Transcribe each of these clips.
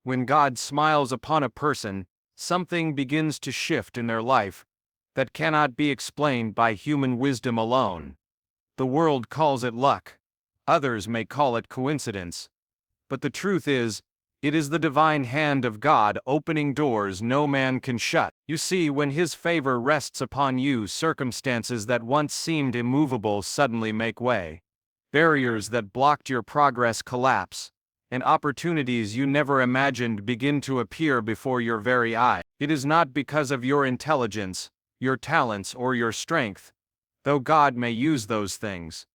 When God smiles upon a person, something begins to shift in their life that cannot be explained by human wisdom alone. The world calls it luck. Others may call it coincidence. But the truth is, it is the divine hand of God opening doors no man can shut. You see, when His favor rests upon you, circumstances that once seemed immovable suddenly make way. Barriers that blocked your progress collapse, and opportunities you never imagined begin to appear before your very eyes. It is not because of your intelligence, your talents, or your strength, though God may use those things.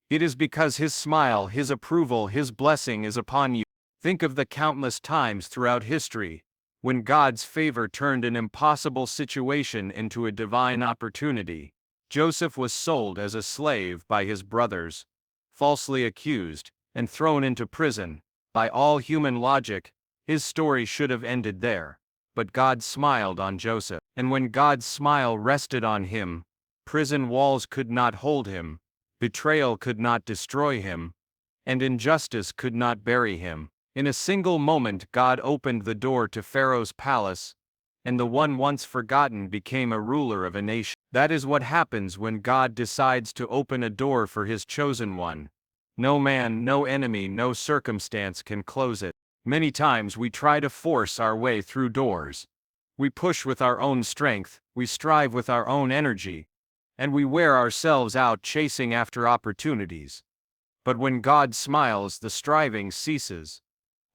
It is because His smile, His approval, His blessing is upon you. Think of the countless times throughout history when God's favor turned an impossible situation into a divine opportunity. Joseph was sold as a slave by his brothers, falsely accused, and thrown into prison. By all human logic, his story should have ended there. But God smiled on Joseph, and when God's smile rested on him, prison walls could not hold him, betrayal could not destroy him, and injustice could not bury him. In a single moment, God opened the door to Pharaoh's palace, and the one once forgotten became a ruler of a nation. That is what happens when God decides to open a door for His chosen one. No man, no enemy, no circumstance can close it. Many times we try to force our way through doors. We push with our own strength, we strive with our own energy, and we wear ourselves out chasing after opportunities. But when God smiles, the striving ceases.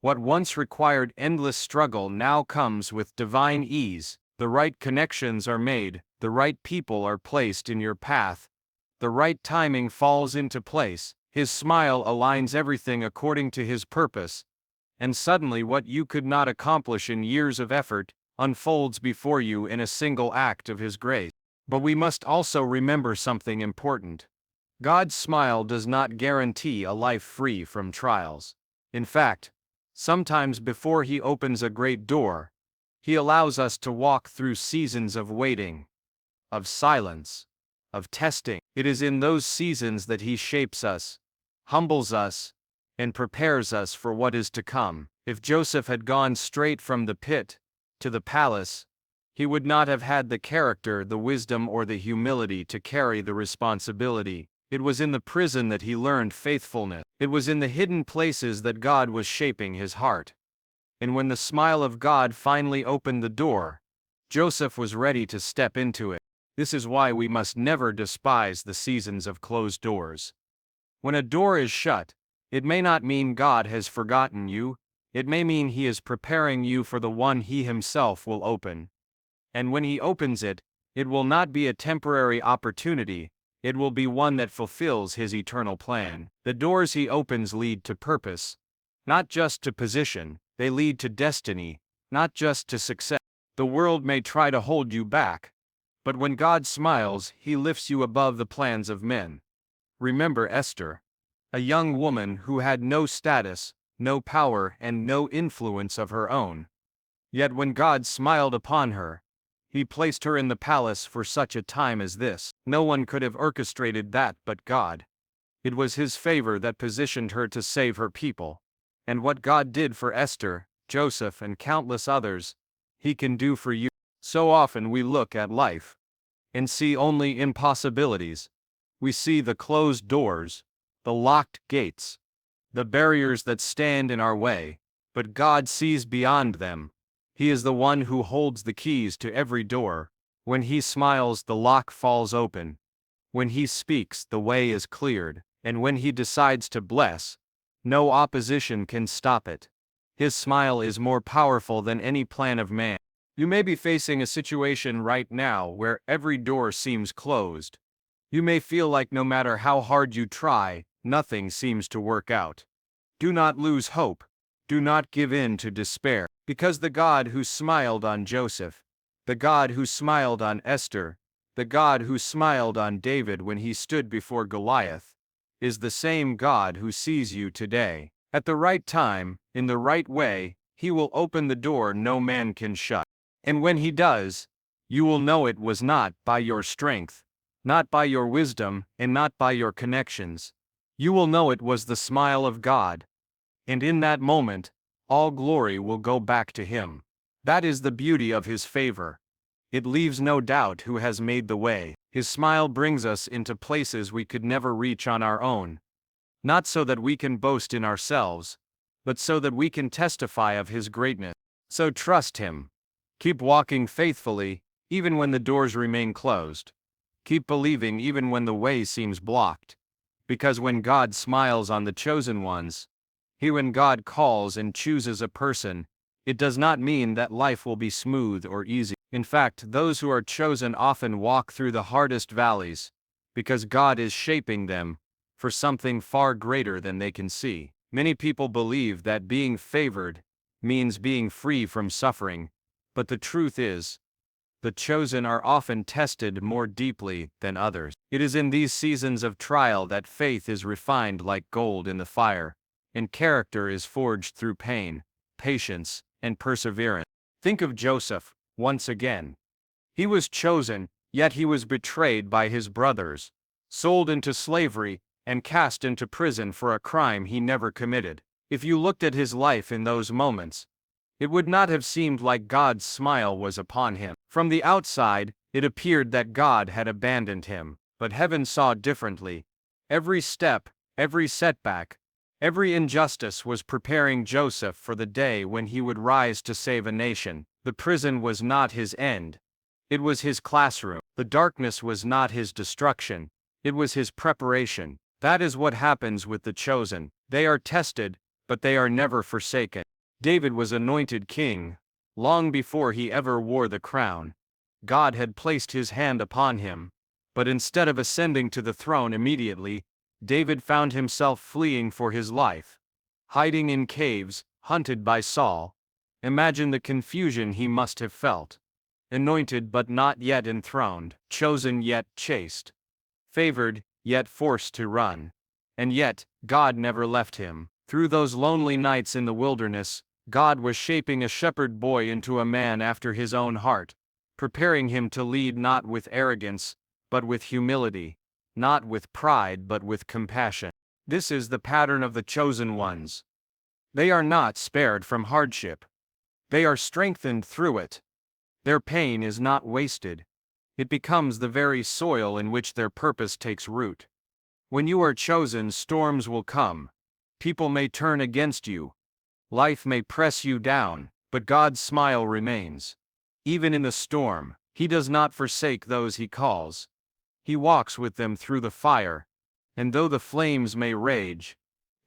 What once required endless struggle now comes with divine ease. The right connections are made, the right people are placed in your path, the right timing falls into place, His smile aligns everything according to His purpose, and suddenly what you could not accomplish in years of effort unfolds before you in a single act of His grace. But we must also remember something important. God's smile does not guarantee a life free from trials. In fact, sometimes before He opens a great door, He allows us to walk through seasons of waiting, of silence, of testing. It is in those seasons that He shapes us, humbles us, and prepares us for what is to come. If Joseph had gone straight from the pit to the palace, he would not have had the character, the wisdom, or the humility to carry the responsibility. It was in the prison that he learned faithfulness. It was in the hidden places that God was shaping his heart. And when the smile of God finally opened the door, Joseph was ready to step into it. This is why we must never despise the seasons of closed doors. When a door is shut, it may not mean God has forgotten you, it may mean He is preparing you for the one He Himself will open. And when He opens it, it will not be a temporary opportunity, it will be one that fulfills His eternal plan. The doors He opens lead to purpose, not just to position, they lead to destiny, not just to success. The world may try to hold you back, but when God smiles, He lifts you above the plans of men. Remember Esther, a young woman who had no status, no power, and no influence of her own. Yet when God smiled upon her, He placed her in the palace for such a time as this. No one could have orchestrated that but God. It was His favor that positioned her to save her people. And what God did for Esther, Joseph, and countless others, He can do for you. So often we look at life and see only impossibilities. We see the closed doors, the locked gates, the barriers that stand in our way, but God sees beyond them. He is the one who holds the keys to every door. When He smiles, the lock falls open. When He speaks, the way is cleared. And when He decides to bless, no opposition can stop it. His smile is more powerful than any plan of man. You may be facing a situation right now where every door seems closed. You may feel like no matter how hard you try, nothing seems to work out. Do not lose hope. Do not give in to despair, because the God who smiled on Joseph, the God who smiled on Esther, the God who smiled on David when he stood before Goliath, is the same God who sees you today. At the right time, in the right way, He will open the door no man can shut. And when He does, you will know it was not by your strength, not by your wisdom, and not by your connections. You will know it was the smile of God. And in that moment, all glory will go back to him. That is the beauty of his favor. It leaves no doubt who has made the way. His smile brings us into places we could never reach on our own. Not so that we can boast in ourselves, but so that we can testify of his greatness. So trust him. Keep walking faithfully, even when the doors remain closed. Keep believing even when the way seems blocked. Because when God smiles on the chosen ones, when God calls and chooses a person, it does not mean that life will be smooth or easy. In fact, those who are chosen often walk through the hardest valleys, because God is shaping them for something far greater than they can see. Many people believe that being favored means being free from suffering, but the truth is, the chosen are often tested more deeply than others. It is in these seasons of trial that faith is refined like gold in the fire, and character is forged through pain, patience, and perseverance. Think of Joseph, once again. He was chosen, yet he was betrayed by his brothers, sold into slavery, and cast into prison for a crime he never committed. If you looked at his life in those moments, it would not have seemed like God's smile was upon him. From the outside, it appeared that God had abandoned him, but heaven saw differently. Every step, every setback, every injustice was preparing Joseph for the day when he would rise to save a nation. The prison was not his end. It was his classroom. The darkness was not his destruction. It was his preparation. That is what happens with the chosen. They are tested, but they are never forsaken. David was anointed king. Long before he ever wore the crown, God had placed his hand upon him. But instead of ascending to the throne immediately, David found himself fleeing for his life, hiding in caves, hunted by Saul. Imagine the confusion he must have felt. Anointed but not yet enthroned, chosen yet chaste, favored yet forced to run. And yet, God never left him. Through those lonely nights in the wilderness, God was shaping a shepherd boy into a man after his own heart, preparing him to lead not with arrogance, but with humility, not with pride but with compassion. This is the pattern of the chosen ones. They are not spared from hardship. They are strengthened through it. Their pain is not wasted. It becomes the very soil in which their purpose takes root. When you are chosen, storms will come. People may turn against you. Life may press you down, but God's smile remains. Even in the storm, He does not forsake those He calls. He walks with them through the fire, and though the flames may rage,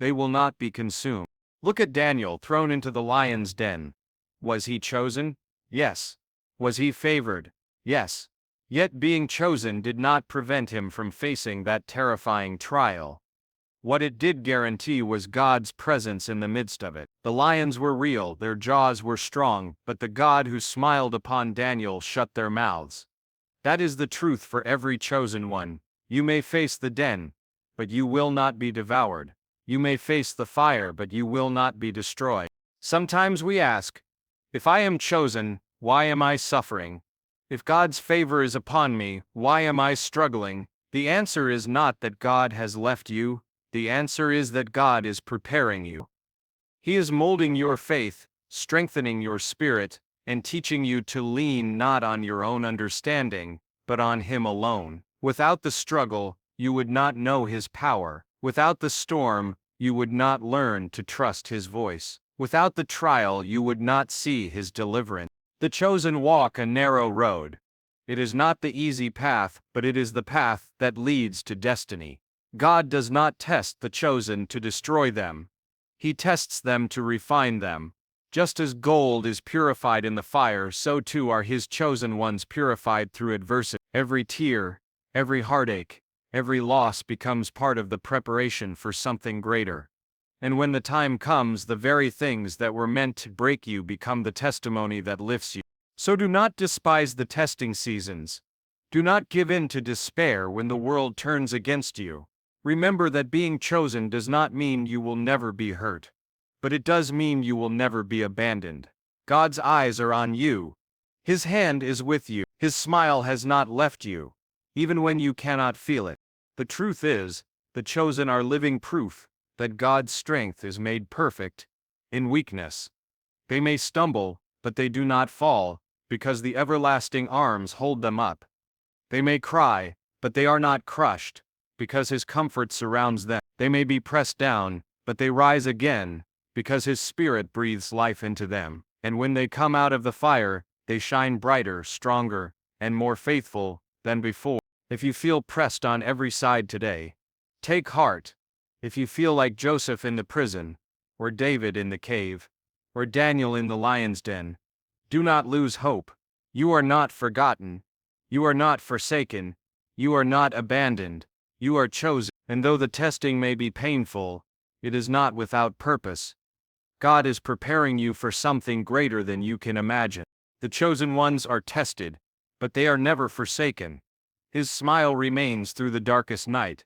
they will not be consumed. Look at Daniel thrown into the lion's den. Was he chosen? Yes. Was he favored? Yes. Yet being chosen did not prevent him from facing that terrifying trial. What it did guarantee was God's presence in the midst of it. The lions were real, their jaws were strong, but the God who smiled upon Daniel shut their mouths. That is the truth for every chosen one. You may face the den, but you will not be devoured. You may face the fire, but you will not be destroyed. Sometimes we ask, if I am chosen, why am I suffering? If God's favor is upon me, why am I struggling? The answer is not that God has left you. The answer is that God is preparing you. He is molding your faith, strengthening your spirit, and teaching you to lean not on your own understanding, but on Him alone. Without the struggle, you would not know His power. Without the storm, you would not learn to trust His voice. Without the trial, you would not see His deliverance. The chosen walk a narrow road. It is not the easy path, but it is the path that leads to destiny. God does not test the chosen to destroy them. He tests them to refine them. Just as gold is purified in the fire, so too are His chosen ones purified through adversity. Every tear, every heartache, every loss becomes part of the preparation for something greater. And when the time comes, the very things that were meant to break you become the testimony that lifts you. So do not despise the testing seasons. Do not give in to despair when the world turns against you. Remember that being chosen does not mean you will never be hurt, but it does mean you will never be abandoned. God's eyes are on you. His hand is with you. His smile has not left you, even when you cannot feel it. The truth is, the chosen are living proof that God's strength is made perfect in weakness. They may stumble, but they do not fall, because the everlasting arms hold them up. They may cry, but they are not crushed, because his comfort surrounds them. They may be pressed down, but they rise again, because his Spirit breathes life into them. And when they come out of the fire, they shine brighter, stronger, and more faithful than before. If you feel pressed on every side today, take heart. If you feel like Joseph in the prison, or David in the cave, or Daniel in the lion's den, do not lose hope. You are not forgotten. You are not forsaken. You are not abandoned. You are chosen. And though the testing may be painful, it is not without purpose. God is preparing you for something greater than you can imagine. The chosen ones are tested, but they are never forsaken. His smile remains through the darkest night,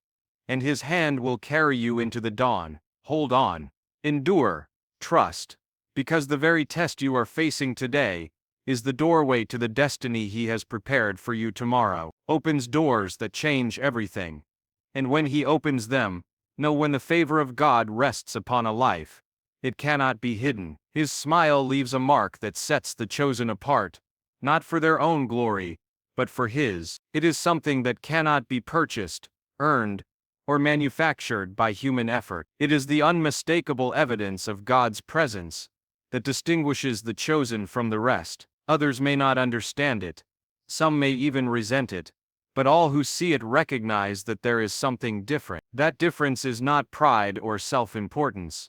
and his hand will carry you into the dawn. Hold on. Endure. Trust. Because the very test you are facing today is the doorway to the destiny he has prepared for you tomorrow. Opens doors that change everything. And when he opens them, know when the favor of God rests upon a life, it cannot be hidden. His smile leaves a mark that sets the chosen apart, not for their own glory, but for his. It is something that cannot be purchased, earned, or manufactured by human effort. It is the unmistakable evidence of God's presence that distinguishes the chosen from the rest. Others may not understand it, some may even resent it, but all who see it recognize that there is something different. That difference is not pride or self-importance.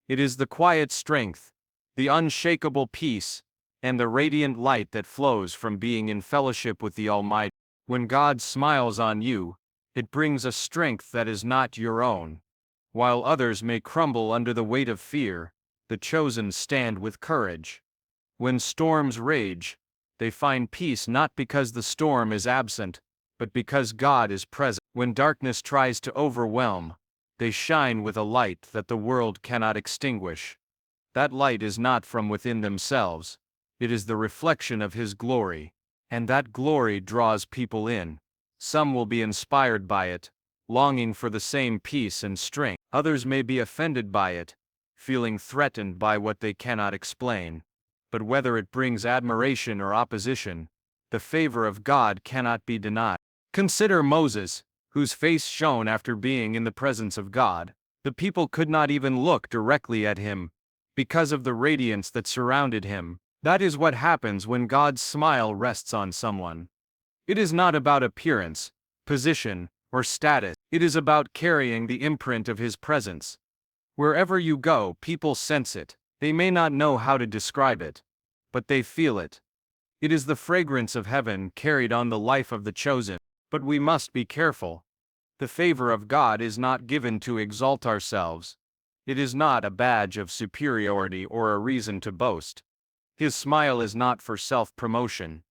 It is the quiet strength, the unshakable peace, and the radiant light that flows from being in fellowship with the Almighty. When God smiles on you, it brings a strength that is not your own. While others may crumble under the weight of fear, the chosen stand with courage. When storms rage, they find peace not because the storm is absent, but because God is present. When darkness tries to overwhelm, they shine with a light that the world cannot extinguish. That light is not from within themselves, it is the reflection of His glory, and that glory draws people in. Some will be inspired by it, longing for the same peace and strength. Others may be offended by it, feeling threatened by what they cannot explain. But whether it brings admiration or opposition, the favor of God cannot be denied. Consider Moses, whose face shone after being in the presence of God. The people could not even look directly at him, because of the radiance that surrounded him. That is what happens when God's smile rests on someone. It is not about appearance, position, or status. It is about carrying the imprint of His presence. Wherever you go, people sense it. They may not know how to describe it, but they feel it. It is the fragrance of heaven carried on the life of the chosen. But we must be careful. The favor of God is not given to exalt ourselves. It is not a badge of superiority or a reason to boast. His smile is not for self-promotion.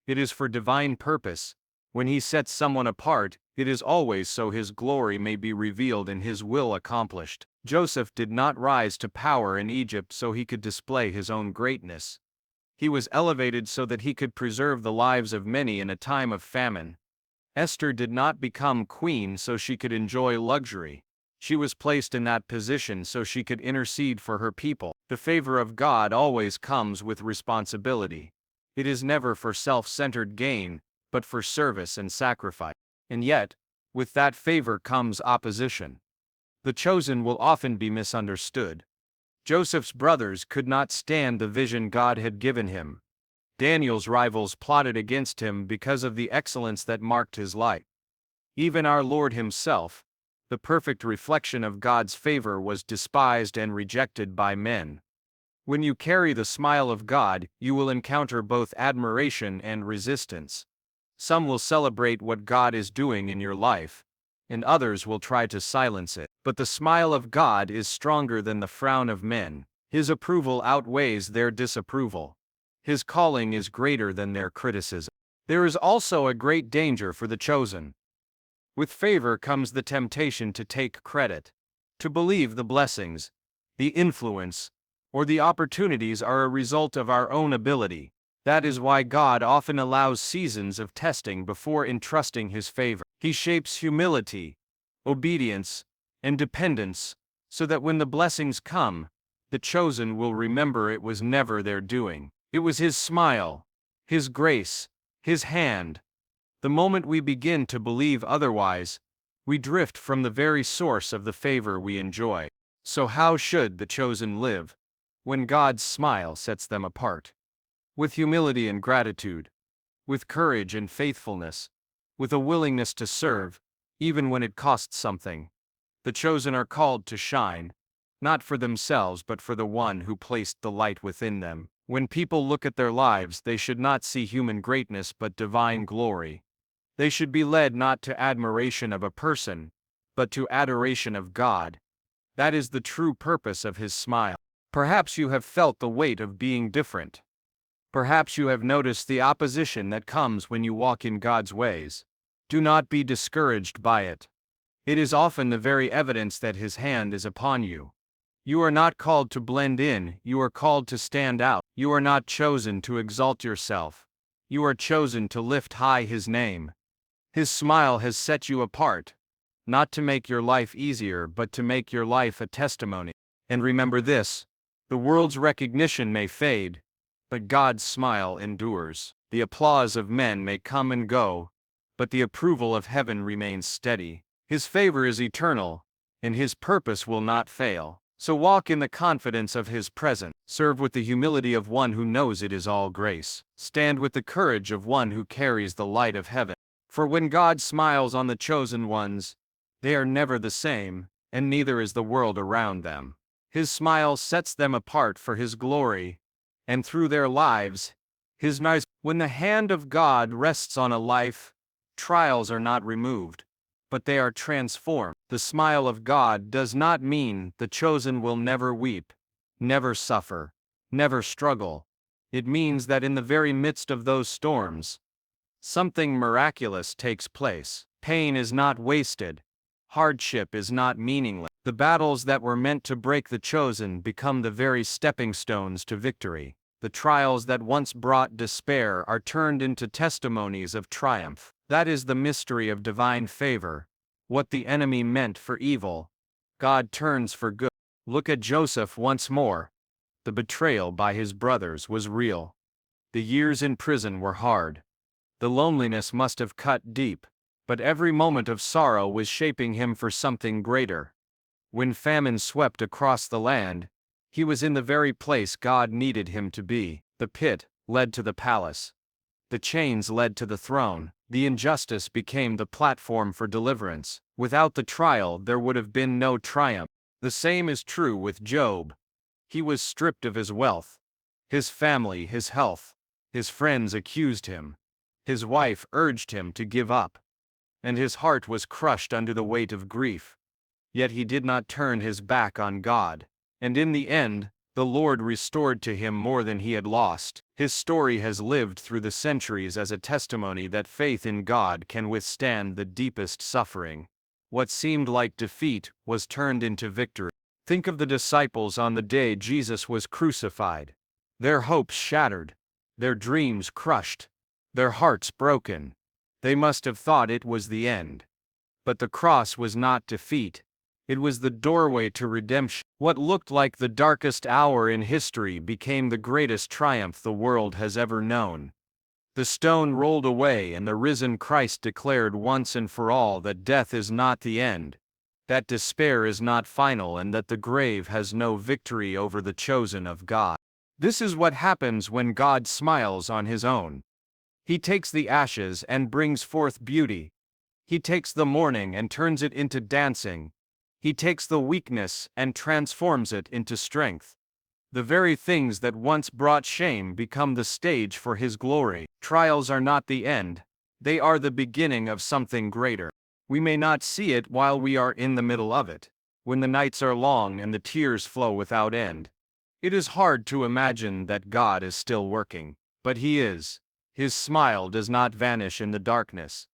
It is for divine purpose. When He sets someone apart, it is always so His glory may be revealed and His will accomplished. Joseph did not rise to power in Egypt so he could display his own greatness. He was elevated so that he could preserve the lives of many in a time of famine. Esther did not become queen so she could enjoy luxury. She was placed in that position so she could intercede for her people. The favor of God always comes with responsibility. It is never for self-centered gain, but for service and sacrifice. And yet, with that favor comes opposition. The chosen will often be misunderstood. Joseph's brothers could not stand the vision God had given him. Daniel's rivals plotted against him because of the excellence that marked his life. Even our Lord Himself, the perfect reflection of God's favor, was despised and rejected by men. When you carry the smile of God, you will encounter both admiration and resistance. Some will celebrate what God is doing in your life, and others will try to silence it. But the smile of God is stronger than the frown of men. His approval outweighs their disapproval. His calling is greater than their criticism. There is also a great danger for the chosen. With favor comes the temptation to take credit, to believe the blessings, the influence, or the opportunities are a result of our own ability. That is why God often allows seasons of testing before entrusting His favor. He shapes humility, obedience, and dependence, so that when the blessings come, the chosen will remember it was never their doing. It was His smile, His grace, His hand. The moment we begin to believe otherwise, we drift from the very source of the favor we enjoy. So how should the chosen live when God's smile sets them apart? With humility and gratitude, with courage and faithfulness, with a willingness to serve, even when it costs something. The chosen are called to shine, not for themselves but for the one who placed the light within them. When people look at their lives, they should not see human greatness but divine glory. They should be led not to admiration of a person, but to adoration of God. That is the true purpose of His smile. Perhaps you have felt the weight of being different. Perhaps you have noticed the opposition that comes when you walk in God's ways. Do not be discouraged by it. It is often the very evidence that His hand is upon you. You are not called to blend in, you are called to stand out. You are not chosen to exalt yourself. You are chosen to lift high His name. His smile has set you apart, not to make your life easier but to make your life a testimony. And remember this, the world's recognition may fade, but God's smile endures. The applause of men may come and go, but the approval of heaven remains steady. His favor is eternal, and His purpose will not fail. So walk in the confidence of His presence. Serve with the humility of one who knows it is all grace. Stand with the courage of one who carries the light of heaven. For when God smiles on the chosen ones, they are never the same, and neither is the world around them. His smile sets them apart for His glory, and through their lives, His nice. When the hand of God rests on a life, trials are not removed, but they are transformed. The smile of God does not mean the chosen will never weep, never suffer, never struggle. It means that in the very midst of those storms, something miraculous takes place. Pain is not wasted. Hardship is not meaningless. The battles that were meant to break the chosen become the very stepping stones to victory. The trials that once brought despair are turned into testimonies of triumph. That is the mystery of divine favor. What the enemy meant for evil, God turns for good. Look at Joseph once more. The betrayal by his brothers was real. The years in prison were hard. The loneliness must have cut deep, but every moment of sorrow was shaping him for something greater. When famine swept across the land, he was in the very place God needed him to be. The pit led to the palace. The chains led to the throne. The injustice became the platform for deliverance. Without the trial, there would have been no triumph. The same is true with Job. He was stripped of his wealth, his family, his health. His friends accused him. His wife urged him to give up, and his heart was crushed under the weight of grief. Yet he did not turn his back on God, and in the end, the Lord restored to him more than he had lost. His story has lived through the centuries as a testimony that faith in God can withstand the deepest suffering. What seemed like defeat was turned into victory. Think of the disciples on the day Jesus was crucified. Their hopes shattered, their dreams crushed, their hearts broken. They must have thought it was the end. But the cross was not defeat. It was the doorway to redemption. What looked like the darkest hour in history became the greatest triumph the world has ever known. The stone rolled away and the risen Christ declared once and for all that death is not the end, that despair is not final, and that the grave has no victory over the chosen of God. This is what happens when God smiles on His own. He takes the ashes and brings forth beauty. He takes the mourning and turns it into dancing. He takes the weakness and transforms it into strength. The very things that once brought shame become the stage for His glory. Trials are not the end. They are the beginning of something greater. We may not see it while we are in the middle of it, when the nights are long and the tears flow without end. It is hard to imagine that God is still working, but He is. His smile does not vanish in the darkness.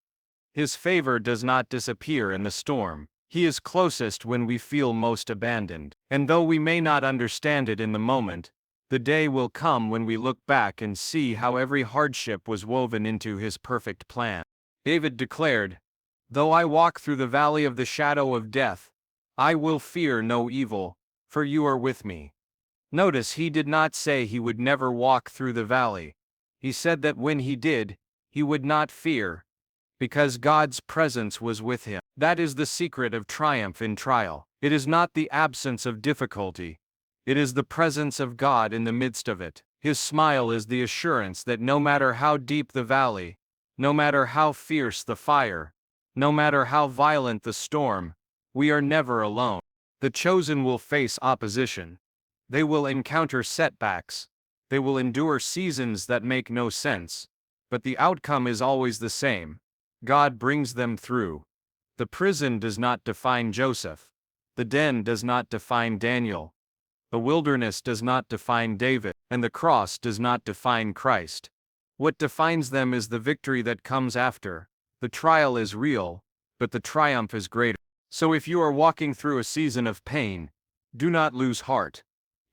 His favor does not disappear in the storm. He is closest when we feel most abandoned. And though we may not understand it in the moment, the day will come when we look back and see how every hardship was woven into His perfect plan. David declared, "Though I walk through the valley of the shadow of death, I will fear no evil, for you are with me. Notice he did not say he would never walk through the valley. He said that when he did, he would not fear, because God's presence was with him. That is the secret of triumph in trial. It is not the absence of difficulty. It is the presence of God in the midst of it. His smile is the assurance that no matter how deep the valley, no matter how fierce the fire, no matter how violent the storm, we are never alone. The chosen will face opposition. They will encounter setbacks. They will endure seasons that make no sense. But the outcome is always the same. God brings them through. The prison does not define Joseph. The den does not define Daniel. The wilderness does not define David, and the cross does not define Christ. What defines them is the victory that comes after. The trial is real, but the triumph is greater. So if you are walking through a season of pain, do not lose heart.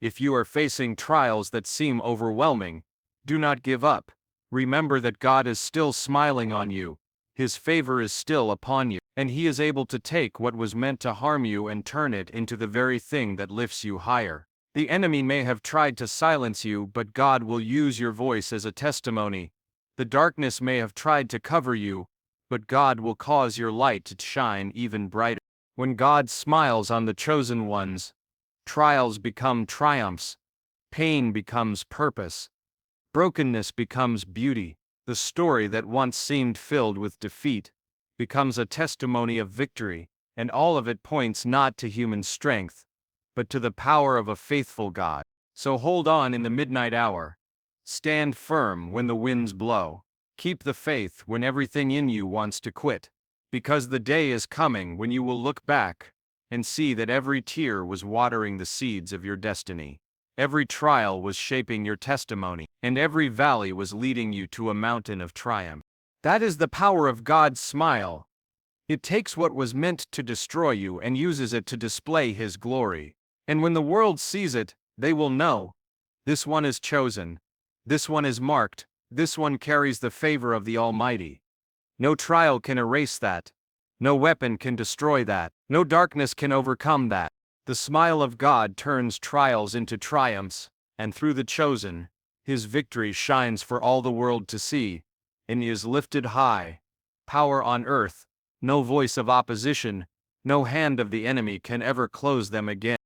If you are facing trials that seem overwhelming, do not give up. Remember that God is still smiling on you. His favor is still upon you, and He is able to take what was meant to harm you and turn it into the very thing that lifts you higher. The enemy may have tried to silence you, but God will use your voice as a testimony. The darkness may have tried to cover you, but God will cause your light to shine even brighter. When God smiles on the chosen ones, trials become triumphs, pain becomes purpose, brokenness becomes beauty. The story that once seemed filled with defeat becomes a testimony of victory, and all of it points not to human strength, but to the power of a faithful God. So hold on in the midnight hour. Stand firm when the winds blow. Keep the faith when everything in you wants to quit. Because the day is coming when you will look back and see that every tear was watering the seeds of your destiny. Every trial was shaping your testimony, and every valley was leading you to a mountain of triumph. That is the power of God's smile. It takes what was meant to destroy you and uses it to display His glory. And when the world sees it, they will know, this one is chosen, this one is marked, this one carries the favor of the Almighty. No trial can erase that. No weapon can destroy that. No darkness can overcome that. The smile of God turns trials into triumphs, and through the chosen, His victory shines for all the world to see, and He is lifted high. Power on earth, no voice of opposition, no hand of the enemy can ever close them again.